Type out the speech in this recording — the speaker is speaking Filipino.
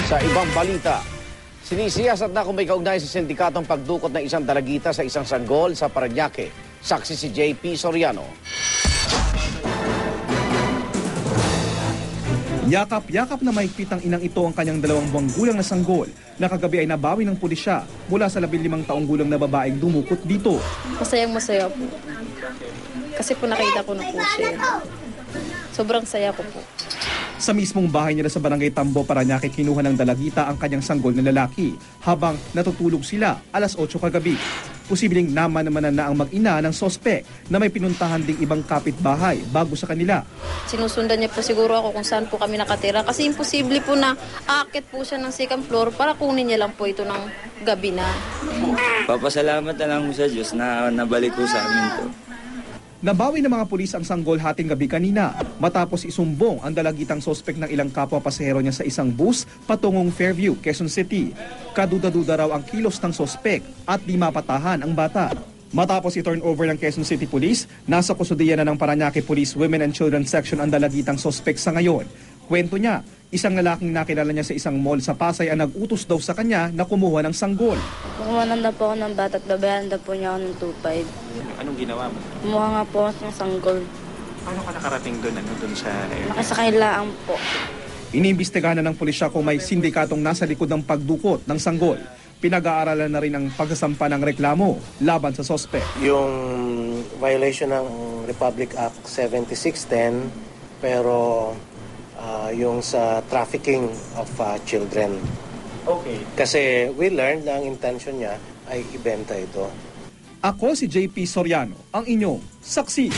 Sa ibang balita, sinisiyasat na kung may kaugnay sa sindikatong pagdukot ng isang dalagita sa isang sanggol sa Parañaque. Saksi si JP Soriano. Yakap-yakap na mahigpit ang inang ito ang kanyang 2 buwang gulang na sanggol na kagabi ay nabawi ng pulisya mula sa 15 taong gulang na babaeng dumukot dito. Masayang-masaya po. Kasi po nakita ko na po siya. Sobrang saya ko po. Sa mismong bahay nila sa Barangay Tambo, Parañaque, kinuha ng dalagita ang kanyang sanggol na lalaki habang natutulog sila alas 8 kagabi. Posibleng naman-namanan na ang mag-ina ng sospek na may pinuntahan ding ibang kapitbahay bago sa kanila. Sinusundan niya po siguro ako kung saan po kami nakatira kasi imposible po na aakit po siya ng second floor para kunin niya lang po ito ng gabi na. Papasalamat na lang sa Diyos na nabalik ko sa amin to. Nabawi ng mga pulis ang sanggol hating gabi kanina matapos isumbong ang dalagitang sospek ng ilang kapwa pasahero niya sa isang bus patungong Fairview, Quezon City. Kaduda-duda raw ang kilos ng sospek at di mapatahan ang bata. Matapos i-turnover ng Quezon City Police, nasa kustudiya na ng Parañaque Police Women and Children Section ang dalagitang sospek sa ngayon. Kwento niya, isang lalaking nakilala niya sa isang mall sa Pasay ang nag-utos daw sa kanya na kumuha ng sanggol. Kumuha na po ako ng bata at babayaran na po niya ako ng 2.5. Anong ginawa mo? Kumuha nga po ako ng sanggol. Paano ka nakarating doon? Doon sa area? Nakasakay laang po. Iniimbestigahan na ng pulisya kung may sindikatong nasa likod ng pagdukot ng sanggol. Pinag-aaralan na rin ang pagsasampa ng reklamo laban sa sospek. Yung violation ng Republic Act 7610 pero yung sa trafficking of children. Okay. Kasi we learned na ang intention niya ay ibenta ito. Ako si JP Soriano, ang inyong saksi.